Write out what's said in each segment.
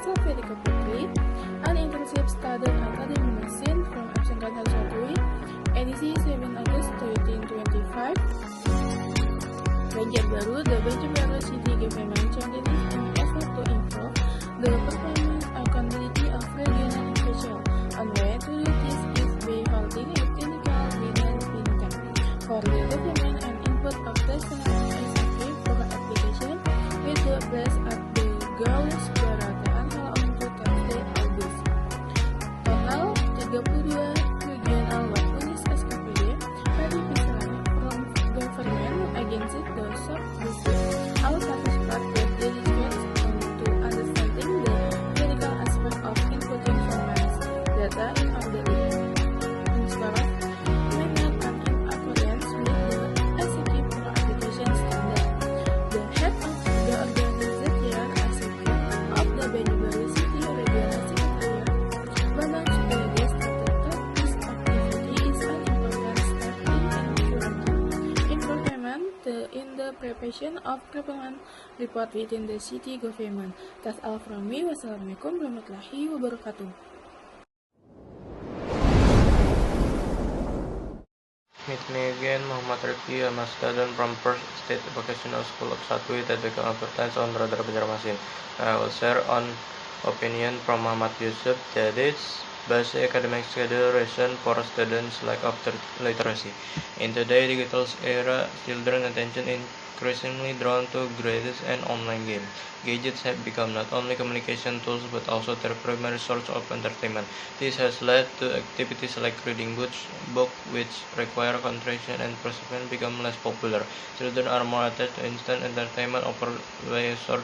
itself very completely. An internship studied academic medicine from Absengkan Health edisi 7 Agustus 2025. Bagian baru, the Banjarbaru City Government joined in an effort to improve the performance and quality of regional official. On way to do this is by holding a technical meeting for the development and input of national initiative for application with the place at the Gaus Daratan on to Thursday August. Total 32 regional Wapunis SKPD verified from government agencies those of district. All participants get dedicated to understanding the critical aspect of inputting performance data in order installed method and in accordance with the executive for application standard. The head of the organization executive of the Banjarbaru City Regional Secretariat, Bambang Sugiyadi, stated that this activity is an important step in ensuring improvement in the preparation of government report within the city government. That's all from me. Wassalamualaikum warahmatullahi wabarakatuh. Meet me again, Muhammad Rifki. I'm a student from Perth State Vocational School of Satwi that became advertised on Radar Banjarmasin. I will share on opinion from Muhammad Yusuf that it's basic academic schedule reason for students lack of literacy. In today's digital era, children's attention is increasingly drawn to gadgets and online games. Gadgets have become not only communication tools but also their primary source of entertainment. This has led to activities like reading books which require concentration and perception become less popular. Children are more attached to instant entertainment over short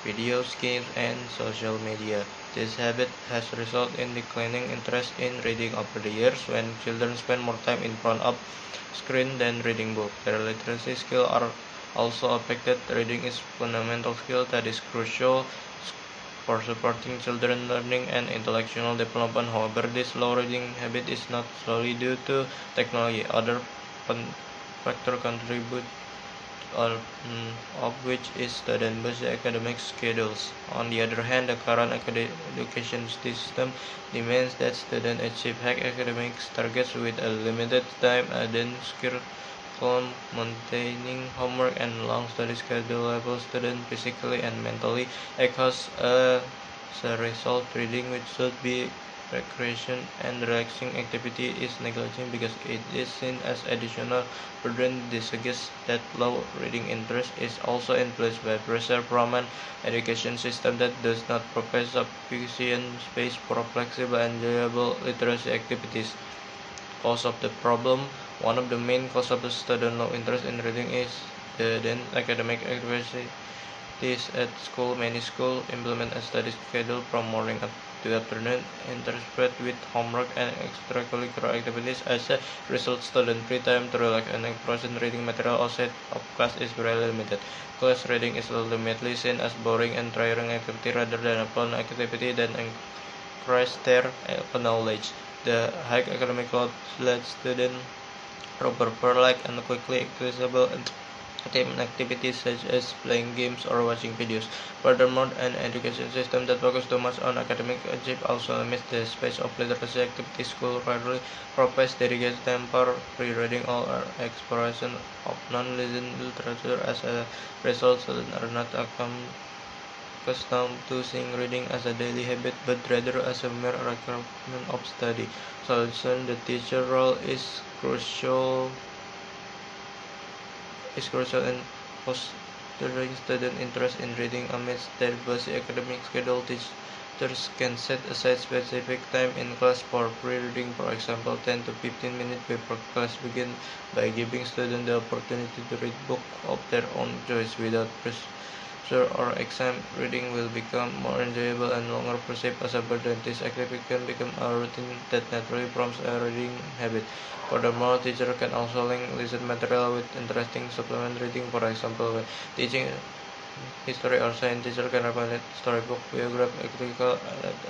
videos, games, and social media. This habit has resulted in declining interest in reading over the years. When children spend more time in front of screen than reading books, their literacy skills are also affected. Reading is a fundamental skill that is crucial for supporting children's learning and intellectual development. However, this slow reading habit is not solely due to technology. Other factors contribute, of which is student-based academic schedules. On the other hand, the current education system demands that students achieve high academic targets with a limited time, a dense curriculum maintaining homework and long study schedule level students physically and mentally exhaust. As a result, reading, which should be recreation and relaxing activity, is neglected because it is seen as additional burden. This suggests that low reading interest is also influenced by pressure from an education system that does not provide sufficient space for flexible and enjoyable literacy activities. Cause of the problem. One of the main causes of the student low interest in reading is the dense academic activities at school. Many schools implement a study schedule from morning up to afternoon, interspersed with homework and extracurricular activities. As a result, student free time to relax and explore reading material outside of class is very limited. Class reading is ultimately seen as boring and tiring activity rather than a fun activity that encourages their knowledge. The high academic load lets students prefer light and quickly accessible entertainment activities such as playing games or watching videos. Furthermore, an education system that focuses too much on academic achievement also limits the space of literacy activities. School rarely provides dedicated time for free reading or exploration of non-legend literature. As a result, students are not accustomed to seeing reading as a daily habit, but rather as a mere requirement of study. Solution: the teacher role is crucial in fostering student interest in reading amidst their busy academic schedule. Teachers can set aside specific time in class for free reading, for example 10 to 15 minutes before class begins, by giving students the opportunity to read books of their own choice without pressure or exam. Reading will become more enjoyable and longer perceived as a burden. This activity can become a routine that naturally prompts a reading habit. Furthermore, teachers can also link lesson material with interesting supplement reading. For example, when teaching history or science, teachers can recommend storybook, biography, article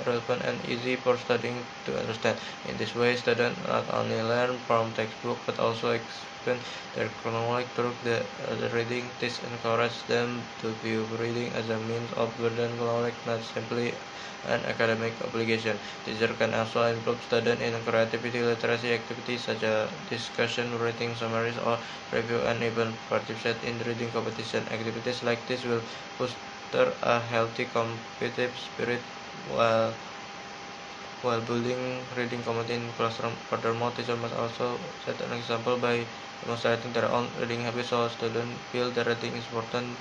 relevant and easy for studying to understand. In this way, students not only learn from textbook but also explain their chronology through the reading. This encourages them to view reading as a means of building knowledge, not simply an academic obligation. Teacher can also involve students in creativity literacy activities such as discussion, writing summaries, or review, and even participate in reading competition. Activities like this will foster a healthy competitive spirit while building reading community in classroom. Furthermore, teachers must also set an example by demonstrating their own reading habits so students feel that reading is important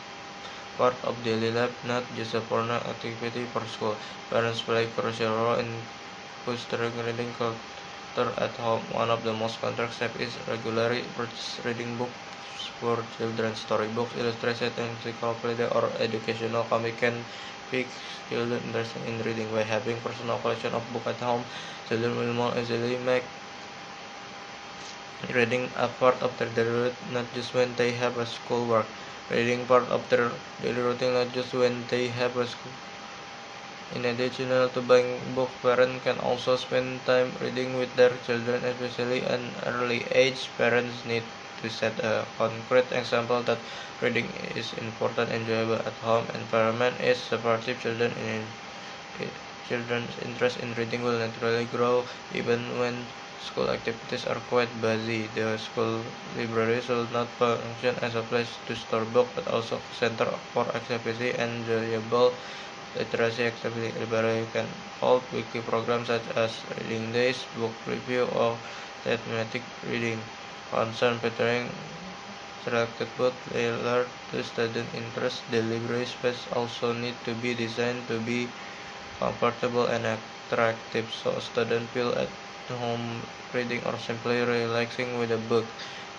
part of daily life, not just a foreign activity for school. Parents play a crucial role in fostering reading culture at home. One of the most common steps is regularly purchase reading books for children. Storybooks, illustrated encyclopedia, or educational comic can pique children interested in reading. By having personal collection of books at home, children will more easily make reading a part of their daily routine, not just when they have a schoolwork. Reading part of their daily routine, not just when they have a school. In addition to buying books, parents can also spend time reading with their children, especially at an early age. Parents need to set a concrete example that reading is important, enjoyable at home, environment is supportive. Children's interest in reading will naturally grow even when school activities are quite busy. The school library should not function as a place to store books, but also a center for activity and enjoyable literacy activity. Library can hold weekly programs such as reading days, book review, or thematic reading concern featuring selected books tailored to student interests. The library space also need to be designed to be comfortable and attractive so students feel at home reading or simply relaxing with a book.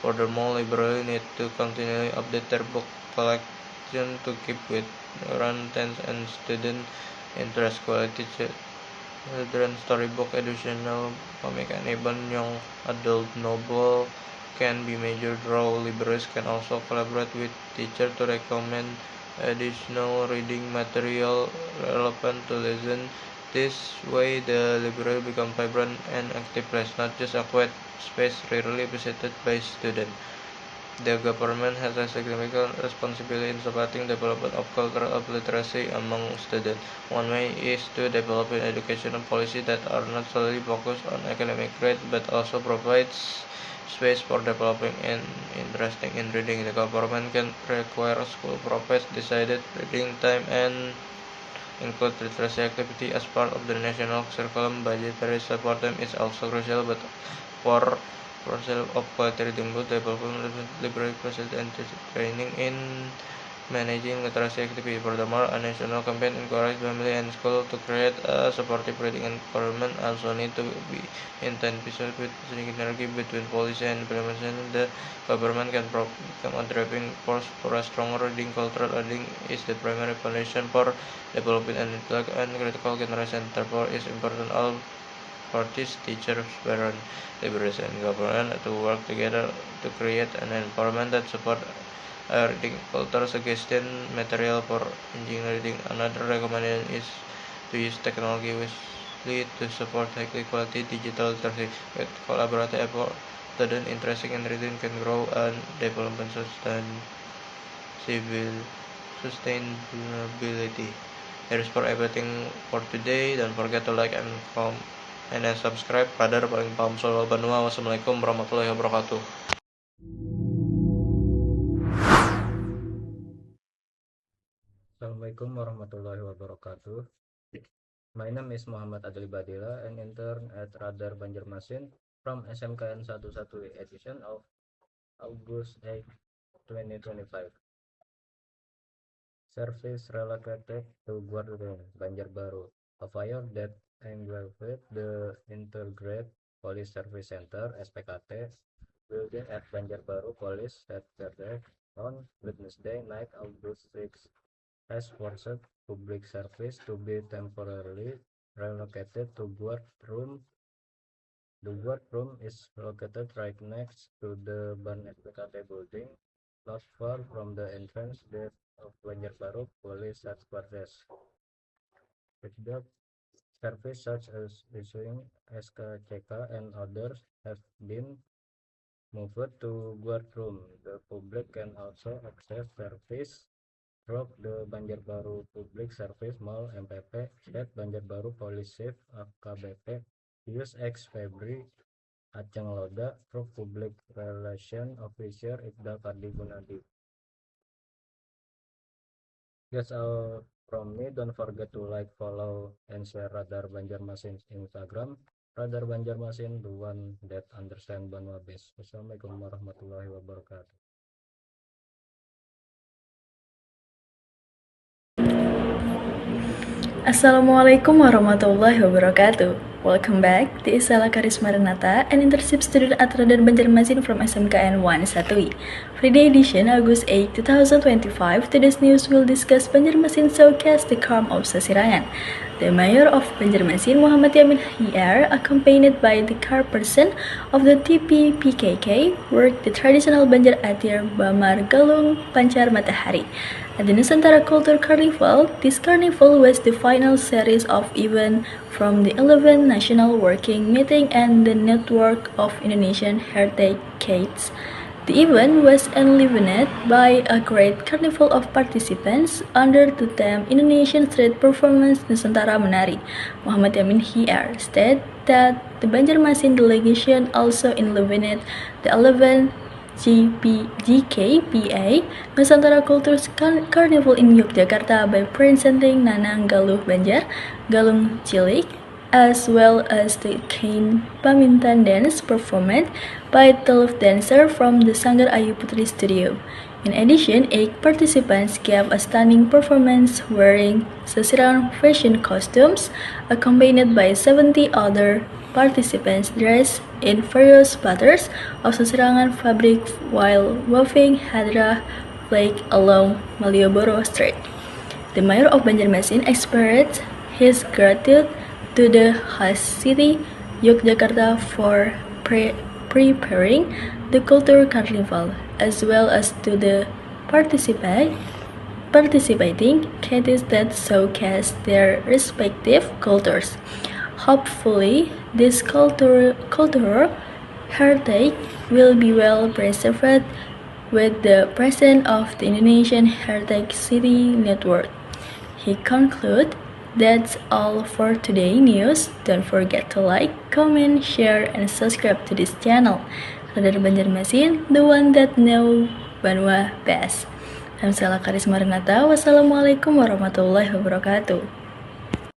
Furthermore, libraries need to continually update their book collection to keep with current trends and student interest. Quality children's storybook, educational comic, and even young adult novel can be major draw. Libraries can also collaborate with teachers to recommend additional reading material relevant to lesson. This way, the library becomes vibrant and active place, not just a quiet space rarely visited by students. The government has a significant responsibility in supporting development of culture of literacy among students. One way is to develop an educational policy that are not solely focused on academic grades but also provides space for developing and interesting in reading. The government can require school provide decided reading time and include literacy activity as part of the national curriculum. Budgetary support them is also crucial, but for process of quality reading book development, library process and training in managing literacy activity. Furthermore, a national campaign encourages family and school to create a supportive reading environment. Also need to be intensified with synergy between policy and implementation. The government can become a driving force for a stronger reading culture. Reading is the primary foundation for developing an intellectual and critical generation. Therefore, it is important all parties, teachers, parents, libraries, and government to work together to create an environment that supports a reading culture. Suggestion material for engineering reading. Another recommendation is to use technology wisely to support high quality digital literacy. With collaborative effort, students interested in reading can grow and develop sustainability. That is for everything for today. Don't forget to like and comment and then subscribe. Radar paling paham soal Banua. Wassalamualaikum warahmatullahi wabarakatuh. Assalamualaikum warahmatullahi wabarakatuh. My name is Muhammad Adli Badila, an intern at Radar Banjarmasin from SMKN 11 edition of August 8, 2025. Service relocated to Guardian, Banjarbaru. A fire that engulfed the Integrated Police Service Center (SPKT) building at Banjarbaru Police Headquarters on Wednesday night, August 6, has forced public service to be temporarily relocated to guard room. The guard room is located right next to the Ban SPKT building, not far from the entrance gate of Banjarbaru Police Headquarters. With that, service such as issuing SKCK and others have been moved to Guardroom. The public can also access service through the Banjarbaru Public Service Mall MPP at Banjarbaru Police Chief AKBP use ex Febri Aceng Loda through Public Relation Officer Iqbal Kardi Gunadi. That's all from me. Don't forget to like, follow, and share Radar Banjarmasin Instagram. Radar Banjarmasin, the one that understand Banwa best. Wassalamualaikum warahmatullahi wabarakatuh. Assalamualaikum warahmatullahi wabarakatuh. Welcome back. This is Sala Karisma Renata, an internship student at Radar Banjarmasin from SMKN 1 Satui. Friday edition, August 8, 2025. Today's news will discuss Banjarmasin showcase the charm of Sasirangan. The mayor of Banjarmasin, Muhammad Yamin Hiar, accompanied by the chairperson of the TPPKK, worked the traditional Banjar Atir Bamar Galung Pancar Matahari. At the Nusantara Culture Carnival, this carnival was the final series of events from the 11th National Working Meeting and the Network of Indonesian Heritage Gates. The event was enlivened by a great carnival of participants under the theme Indonesian Street Performance Nusantara Menari. Muhammad Yamin Hiar stated that the Banjarmasin delegation also enlivened the 11th GKPA Nusantara Culture Carnival in Yogyakarta by presenting Nanang Galuh Banjar, Galung Cilik, as well as the Kain Pamintan dance performed by 12 dancers from the Sanggar Ayu Putri Studio. In addition, 8 participants gave a stunning performance wearing Sasirangan fashion costumes, accompanied by 70 other participants dressed in various patterns of Sasirangan fabric while waving Hadra flag along Malioboro Street. The mayor of Banjarmasin expressed his gratitude to the host city, Yogyakarta, for preparing the culture carnival, as well as to the participating cadets that showcase their respective cultures. Hopefully, this cultural heritage will be well preserved with the presence of the Indonesian Heritage City Network. He concluded, "That's all for today's news. Don't forget to like, comment, share, and subscribe to this channel. Radar Banjarmasin, the one that know Banwa best." I'm Sala Karisma Renata. Wassalamualaikum warahmatullahi wabarakatuh.